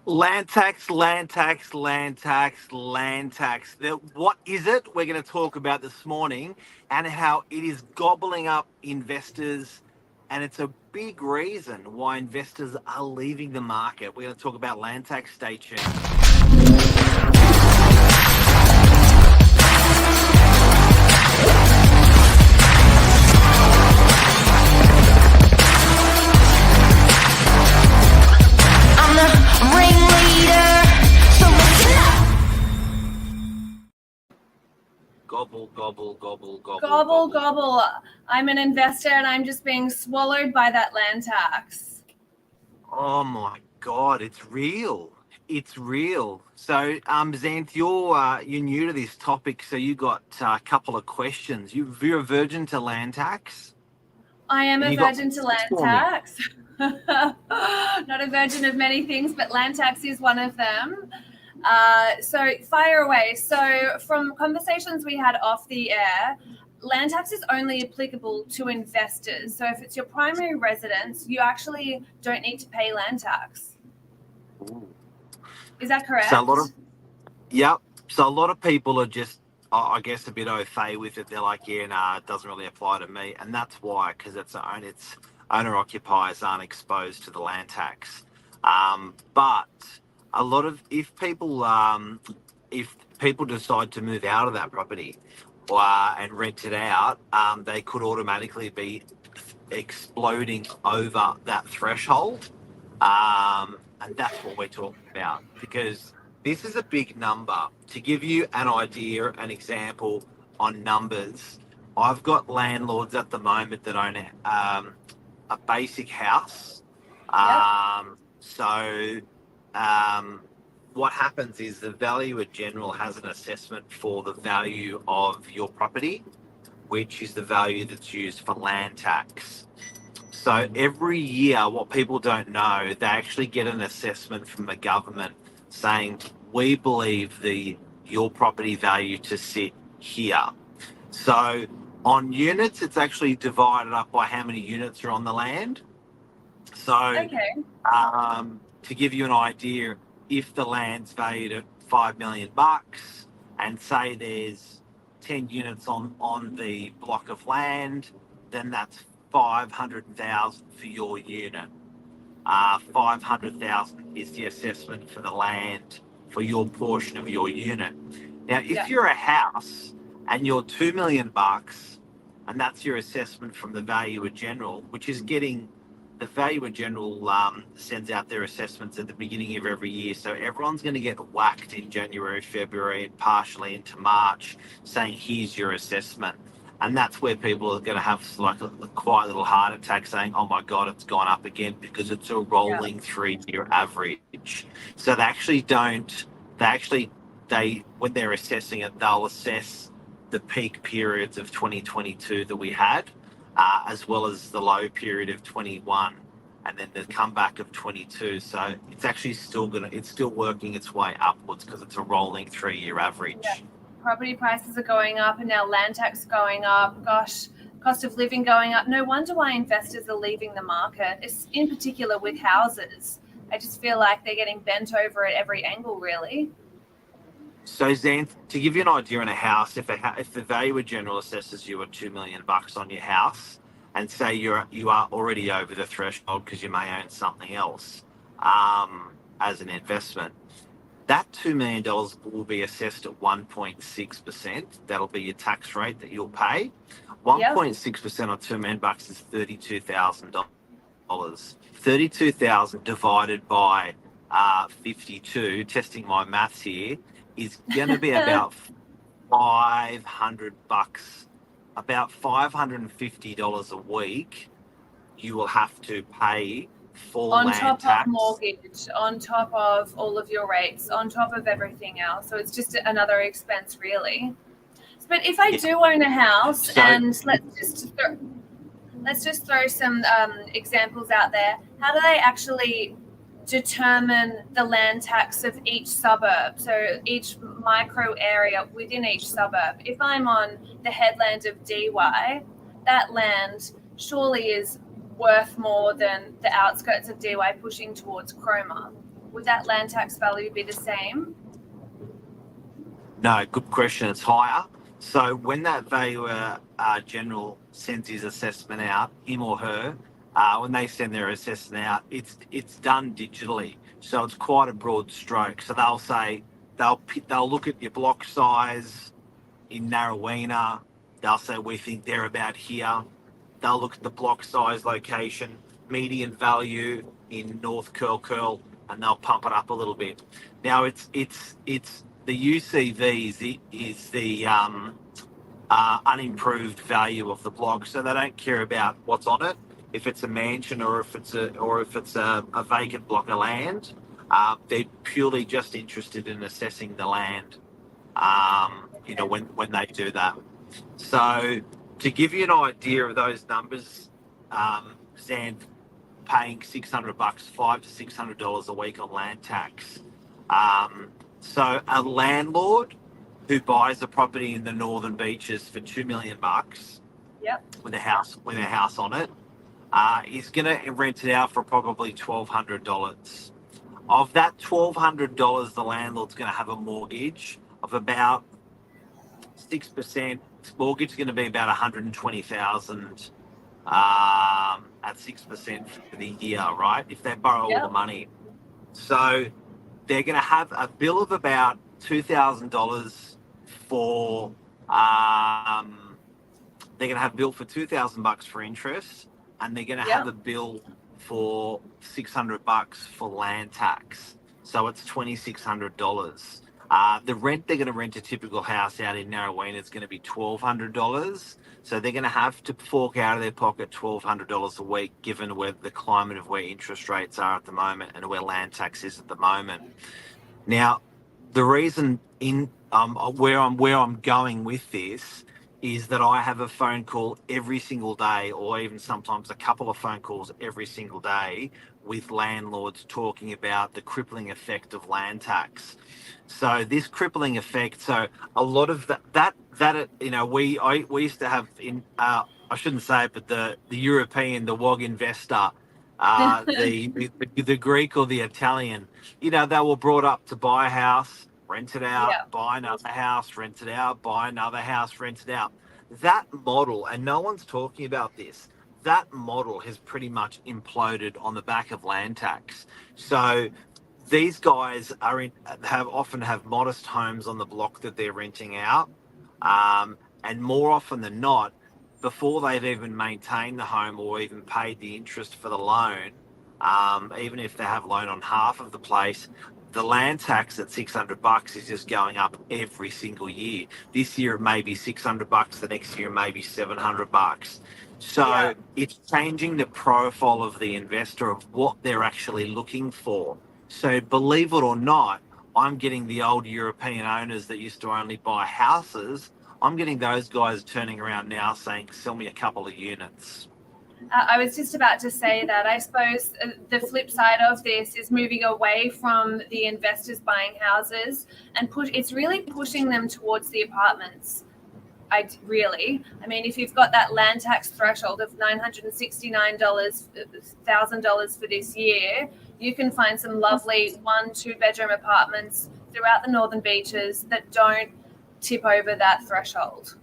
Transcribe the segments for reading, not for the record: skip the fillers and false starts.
Land tax, land tax, land tax, land tax. What is it? We're going to talk about this morning and how it is gobbling up investors, and it's a big reason why investors are leaving the market. We're going to talk about land tax. Stay tuned. I'm the ringleader, so listen up. Gobble, gobble, gobble, gobble, Gobble, gobble. I'm an investor and I'm just being swallowed by that land tax. Oh my God, it's real. It's real. So, Zanth, you're new to this topic, so you got a couple of questions. You're a virgin to land tax. I am And a you got virgin to land for me. tax. Not a virgin of many things, but land tax is one of them. So fire away. So from conversations we had off the air, land tax is only applicable to investors. So if it's your primary residence, you actually don't need to pay land tax. Ooh. Is that correct? So yep. So a lot of people are just, I guess, a bit au fait with it. They're like, yeah, nah, it doesn't really apply to me, and that's why, because it's owner occupiers aren't exposed to the land tax. But a lot of if people decide to move out of that property and rent it out, they could automatically be exploding over that threshold. And that's what we're talking about, because this is a big number. To give you an idea, an example on numbers, I've got landlords at the moment that own a basic house. What happens is the valuer general has an assessment for the value of your property, which is the value that's used for land tax. So every year, what people don't know, they actually get an assessment from the government saying, we believe your property value to sit here. So on units, it's actually divided up by how many units are on the land. So Okay. to give you an idea, if the land's valued at $5 million and say there's 10 units on the block of land, then that's 500,000 for your unit. 500,000 is the assessment for the land for your portion of your unit. Now, if you're a house and you're $2 million, and that's your assessment from the valuer general, which is getting the valuer general sends out their assessments at the beginning of every year, so everyone's going to get whacked in January, February, and partially into March, saying here's your assessment. And that's where people are going to have like a quiet little heart attack saying, oh my God, it's gone up again, because it's a rolling 3-year average. So when they're assessing it, they'll assess the peak periods of 2022 that we had, as well as the low period of 21, and then the comeback of 22. So it's actually still working its way upwards because it's a rolling 3-year average. Yeah. Property prices are going up and now land tax going up. Gosh, cost of living going up. No wonder why investors are leaving the market. It's in particular with houses. I just feel like they're getting bent over at every angle, really. So Xanth, to give you an idea on a house, if the valuer general assesses you at $2 million on your house, and say you are already over the threshold because you may own something else as an investment, that $2 million will be assessed at 1.6%. That'll be your tax rate that you'll pay. 1.6% on $2 million is $32,000. 32,000 divided by 52, testing my maths here, is going to be about $500, about $550 a week. You will have to pay for on land top tax. of mortgage, on top of all of your rates, on top of everything else. So it's just another expense, really. But if I do own a house, and let's just throw some examples out there. How do they actually determine the land tax of each suburb? So each micro area within each suburb. If I'm on the headland of DY, that land surely is worth more than the outskirts of DY pushing towards Cromer. would that land tax value be the same? No, good question. It's higher. So when that valuer general sends his assessment out, him or her, when they send their assessment out, it's done digitally. So it's quite a broad stroke. So they'll say they'll look at your block size in NARRAWEENA. They'll say we think they're about here. They'll look at the block size, location, median value in North Curl, and they'll pump it up a little bit. Now it's the UCV is the unimproved value of the block, so they don't care about what's on it, if it's a mansion or if it's a vacant block of land. They're purely just interested in assessing the land. When they do that. So to give you an idea of those numbers, Zan paying $600, $500 to $600 a week on land tax. So a landlord who buys a property in the Northern Beaches for $2 million, Yep. with a house on it, is going to rent it out for probably $1,200. Of that $1,200, the landlord's going to have a mortgage of about 6%. Mortgage is going to be about $120,000 at 6% for the year, right? If they borrow all the money. So they're going to have a bill of about $2,000 for they're going to have a bill for $2,000 for interest, and they're going to have a bill for $600 for land tax. So it's $2,600. The rent they're going to rent a typical house out in NARRAWEENA is going to be $1,200. So they're going to have to fork out of their pocket $1,200 a week, given where the climate of where interest rates are at the moment and where land tax is at the moment. Now, the reason where I'm going with this is that I have a phone call every single day, or even sometimes a couple of phone calls every single day, with landlords talking about the crippling effect of land tax. So this crippling effect, so a lot of we used to have in I shouldn't say it, but the European, the WOG investor, the Greek or the Italian, they were brought up to buy a house, rent it out, buy another house, rent it out, buy another house, rent it out. That model, and no one's talking about this, that model has pretty much imploded on the back of land tax. So these guys often have modest homes on the block that they're renting out, and more often than not, before they've even maintained the home or even paid the interest for the loan, even if they have a loan on half of the place, the land tax at $600 is just going up every single year. This year it may be $600, the next year it may be $700. So it's changing the profile of the investor of what they're actually looking for. So believe it or not, I'm getting the old European owners that used to only buy houses. I'm getting those guys turning around now saying, sell me a couple of units. I was just about to say that. I suppose the flip side of this is moving away from the investors buying houses, and it's really pushing them towards the apartments. I mean, if you've got that land tax threshold of $969,000 for this year, you can find some lovely 1-2 bedroom apartments throughout the Northern Beaches that don't tip over that threshold.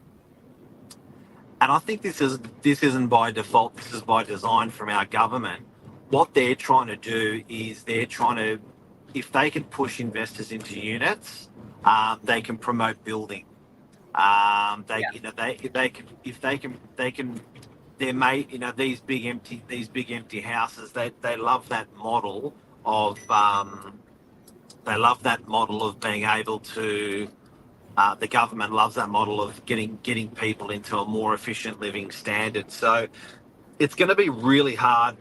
And I think this isn't by default, this is by design from our government. What they're trying to do is if they can push investors into units, they can promote building. These big empty houses, they love that model of being able to. The government loves that model of getting people into a more efficient living standard. So it's going to be really hard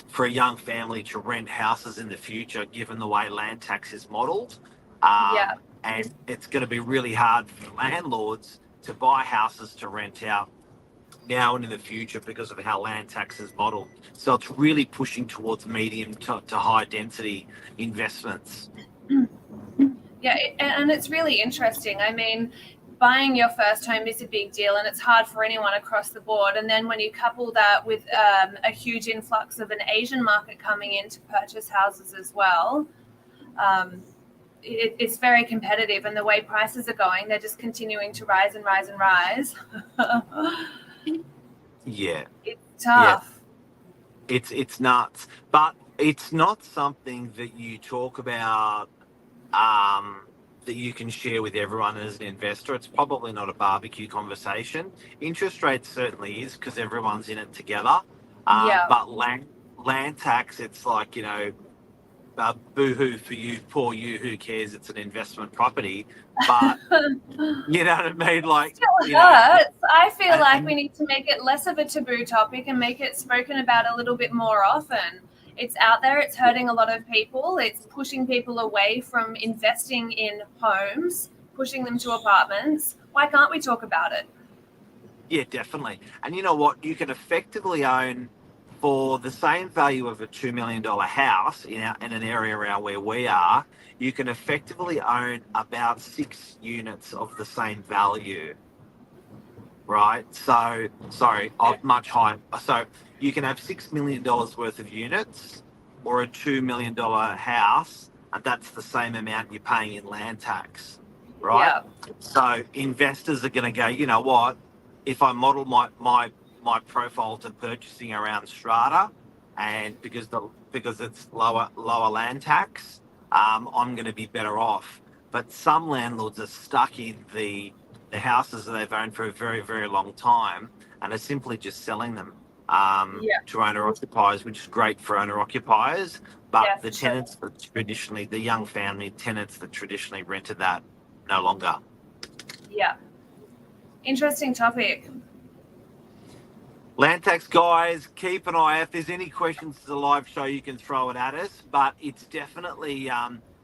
for a young family to rent houses in the future, given the way land tax is modelled. And it's going to be really hard for landlords to buy houses to rent out now and in the future because of how land tax is modelled. So it's really pushing towards medium to high density investments. Yeah, and it's really interesting. I mean, buying your first home is a big deal, and it's hard for anyone across the board. And then when you couple that with a huge influx of an Asian market coming in to purchase houses as well, It's very competitive, and the way prices are going, they're just continuing to rise and rise and rise. Yeah. It's tough. It's nuts, but it's not something that you talk about that you can share with everyone as an investor. It's probably not a barbecue conversation. Interest rates certainly is because everyone's in it together. Yeah. But land tax, it's like, boo-hoo for you, poor you, who cares? It's an investment property. But you know what I mean? Like, Still hurts. I feel like and- we need to make it less of a taboo topic and make it spoken about a little bit more often. It's out there. It's hurting a lot of people. It's pushing people away from investing in homes, pushing them to apartments. Why can't we talk about it? Yeah, definitely. And you know what? You can effectively own, for the same value of a $2 million house in an area around where we are, you can effectively own about 6 units of the same value. Right? So, sorry, of much higher. So you can have $6 million worth of units or a $2 million house, and that's the same amount you're paying in land tax. Right? Yeah. So investors are going to go, you know what? If I model my profile to purchasing around strata, and because it's lower land tax, I'm going to be better off. But some landlords are stuck in the houses that they've owned for a very, very long time and are simply just selling them to owner occupiers, which is great for owner occupiers. But the tenants that traditionally, the young family tenants that traditionally rented that, no longer. Yeah. Interesting topic. Land tax guys, keep an eye. If there's any questions to the live show, you can throw it at us. But it's definitely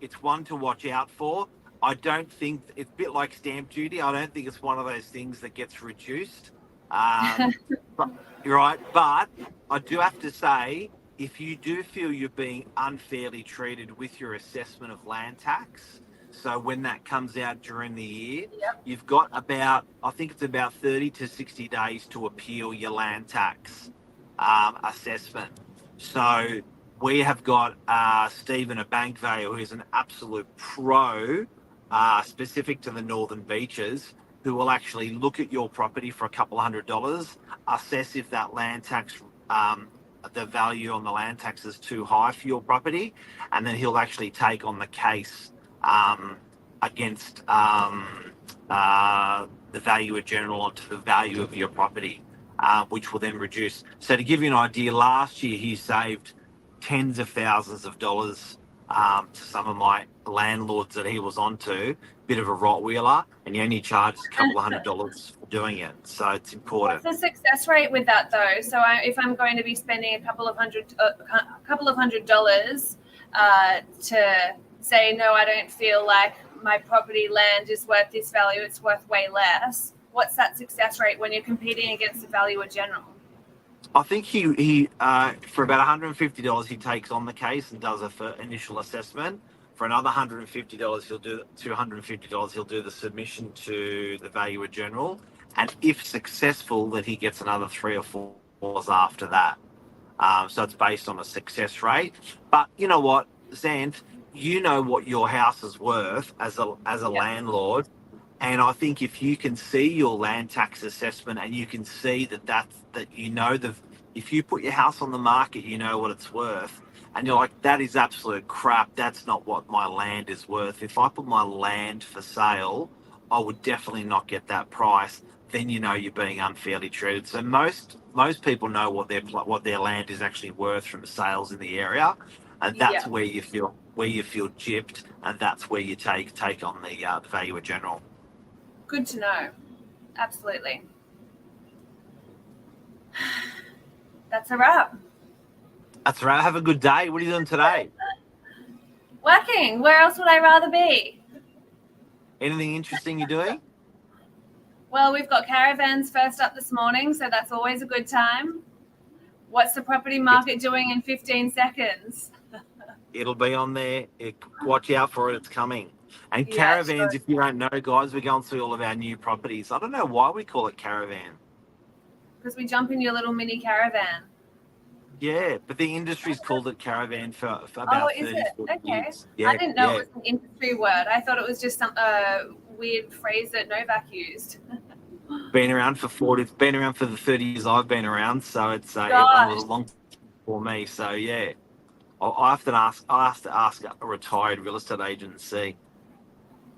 it's one to watch out for. I don't think it's a bit like stamp duty. I don't think it's one of those things that gets reduced. You're right. But I do have to say, if you do feel you're being unfairly treated with your assessment of land tax, so when that comes out during the year, you've got about 30 to 60 days to appeal your land tax assessment. So we have got Stephen at Bank Vale, who's an absolute pro, specific to the Northern Beaches, who will actually look at your property for a couple $100, assess if that land tax, the value on the land tax is too high for your property, and then he'll actually take on the case against the valuer general onto the value of your property, which will then reduce. So to give you an idea, last year he saved tens of thousands of dollars to some of my landlords that he was onto, bit of a Rottweiler, and he only charged a couple of $100 for doing it. So it's important. What's the success rate with that though? So if I'm going to be spending a couple of hundred dollars to say, no, I don't feel like my property land is worth this value, it's worth way less. What's that success rate when you're competing against the valuer general? I think he for about $150 he takes on the case and does a initial assessment. For another $150 he'll do $250 he'll do the submission to the valuer general, and if successful, then he gets another 3 or 4 after that. So it's based on a success rate. But you know what, Zanth, you know what your house is worth as a landlord, and I think if you can see your land tax assessment and you can see that if you put your house on the market, you know what it's worth, and you're like, that is absolute crap, that's not what my land is worth. If I put my land for sale, I would definitely not get that price. Then you know you're being unfairly treated. So most people know what their land is actually worth from sales in the area, and that's where you feel gypped, and that's where you take on the valuer general. Good to know. Absolutely. That's a wrap. That's right. Have a good day. What are you doing today? Working. Where else would I rather be? Anything interesting you're doing? Well, we've got caravans first up this morning, so that's always a good time. What's the property market doing in 15 seconds? It'll be on there. Watch out for it. It's coming. And caravans, if you don't know, guys, we're going through all of our new properties. I don't know why we call it caravan. Because we jump in your little mini caravan. Yeah, but the industry's called it caravan for Oh, about is 30, it? 40 Okay. years. Yeah, I didn't know yeah. it was an industry word. I thought it was just some weird phrase that Novak used. Been around for 40. It's been around for the 30 years I've been around, so it's it Gosh. was a long time for me. So yeah, I have to ask. I have to ask a retired real estate agent and see.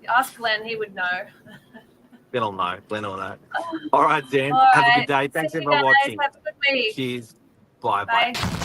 Ask Glenn, he would know. Glenn will know. Glenn will know. All right, Dan. All Have a good right. day. See Thanks you everyone guys. watching. Have a good week. Cheers. Bye. Bye. Bye.